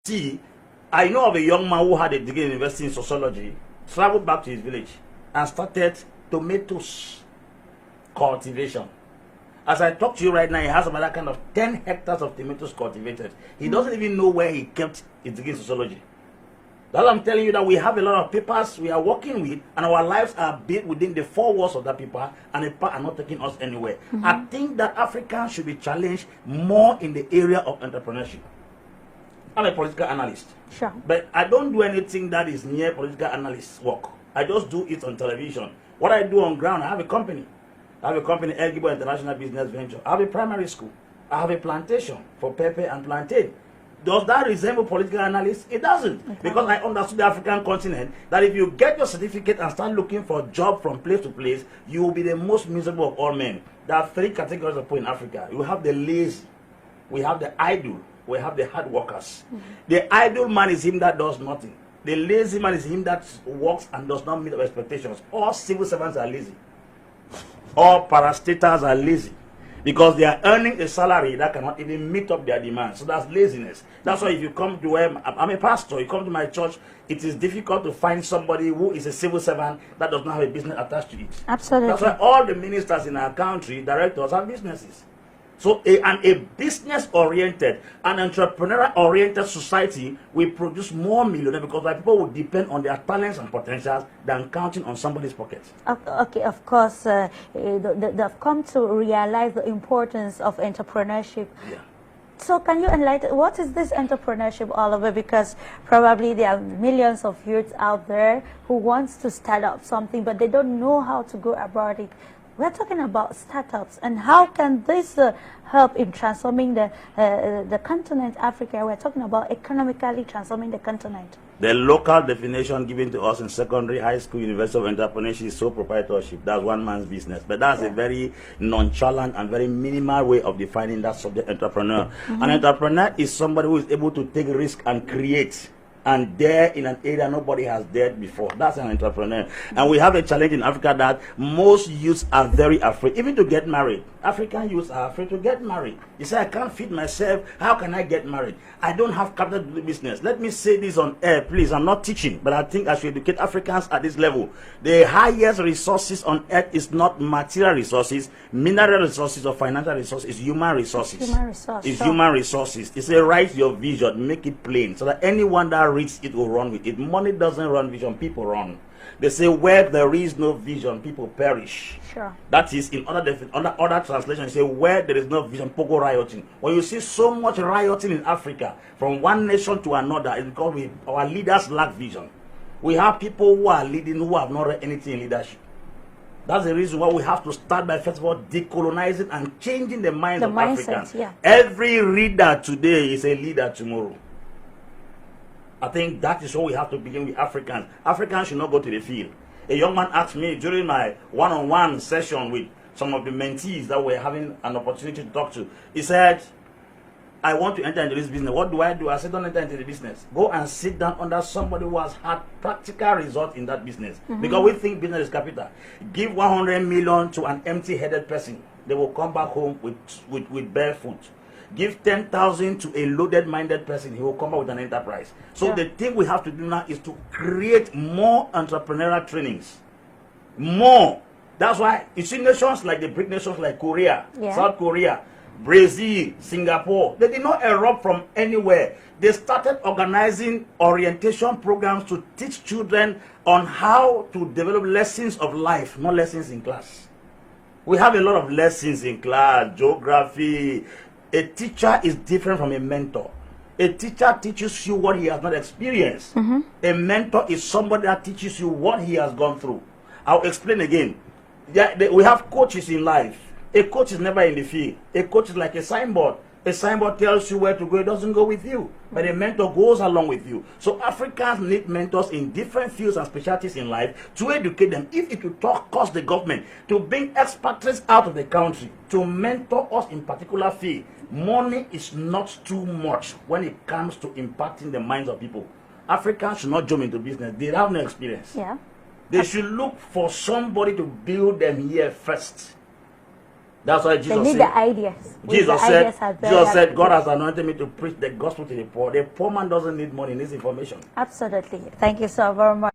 See, I know of a young man who had a degree in university in sociology, traveled back to his village and started tomatoes cultivation. As I talk to you right now, he has about that kind of 10 hectares of tomatoes cultivated. He doesn't even know where he kept his degree in sociology. That's why I'm telling you that we have a lot of papers we are working with, and our lives are built within the four walls of that paper, and the paper are not taking us anywhere. I think that Africans should be challenged more in the area of entrepreneurship. I'm a political analyst. Sure. But I don't do anything that is near political analyst work. I just do it on television. What I do on ground, I have a company. I have a company, Eligible International Business Venture. I have a primary school. I have a plantation for pepper and plantain. Does that resemble political analysis? It doesn't. Okay. Because I understood the African continent that if you get your certificate and start looking for a job from place to place, you will be the most miserable of all men. There are three categories of people in Africa. You have the lazy, we have the idle, we have the hard workers. The idle man is him that does nothing. The lazy man is him that works and does not meet our expectations. All civil servants are lazy. All parastatals are lazy because they are earning a salary that cannot even meet up their demands. So that's laziness. That's why if you come to where I'm a pastor, you come to my church, it is difficult to find somebody who is a civil servant that does not have a business attached to it. Absolutely. That's why all the ministers in our country, directors, have businesses. So a business-oriented, an entrepreneur-oriented society will produce more millionaires because people will depend on their talents and potentials than counting on somebody's pocket. Okay, of course, they've come to realize the importance of entrepreneurship. Yeah. So can you enlighten, what is this entrepreneurship all over? Because probably there are millions of youths out there who wants to start up something, but they don't know how to go about it. We're talking about startups, and how can this help in transforming the continent Africa? We're talking about economically transforming the continent. The local definition given to us in secondary, high school, University of Entrepreneurship is sole proprietorship. That's one man's business. But that's a very nonchalant and very minimal way of defining that subject, entrepreneur. An entrepreneur is somebody who is able to take risk and create and dare in an area nobody has dared before. That's an entrepreneur. And we have a challenge in Africa that most youths are very afraid, even to get married. African youths are afraid to get married. You say, I can't feed myself, how can I get married? I don't have capital to do business. Let me say this on air, please. I'm not teaching, but I think I should educate Africans at this level. The highest resources on earth is not material resources, mineral resources, or financial resources. It's human resources. Human resources. It's human resources. It's a write your vision, make it plain, so that anyone that reads it will run with it. Money doesn't run vision, people run. They say where there is no vision, people perish. Sure. That is in other translations, say where there is no vision, people go rioting. When you see so much rioting in Africa from one nation to another, it's because our leaders lack vision. We have people who are leading who have not read anything in leadership. That's the reason why we have to start by, first of all, decolonizing and changing the minds of Africans. Yeah. Every reader today is a leader tomorrow. I think that is what we have to begin with Africans. Africans should not go to the field. A young man asked me during my one-on-one session with some of the mentees that we're having an opportunity to talk to. He said, I want to enter into this business. What do? I said, don't enter into the business. Go and sit down under somebody who has had practical results in that business. Because we think business is capital. Give 100 million to an empty-headed person. They will come back home with bare foot. Give 10,000 to a loaded-minded person, he will come up with an enterprise. So the thing we have to do now is to create more entrepreneurial trainings. More. That's why you see nations like the BRIC nations like Korea, South Korea, Brazil, Singapore, they did not erupt from anywhere. They started organizing orientation programs to teach children on how to develop lessons of life, not lessons in class. We have a lot of lessons in class, geography. A teacher is different from a mentor. A teacher teaches you what he has not experienced. A mentor is somebody that teaches you what he has gone through. I'll explain again. We have coaches in life. A coach is never in the field. A coach is like a signboard. A signboard tells you where to go, it doesn't go with you. But a mentor goes along with you. So Africans need mentors in different fields and specialties in life to educate them. If it will cost the government to bring expatriates out of the country to mentor us in particular field, money is not too much when it comes to impacting the minds of people. Africans should not jump into business. They have no experience. Yeah. They should look for somebody to build them here first. That's why They Jesus need said, the ideas. Jesus The ideas are said, very Jesus said, God has application. anointed me to preach the gospel to the poor. The poor man doesn't need money, he needs information. Absolutely. Thank you so very much.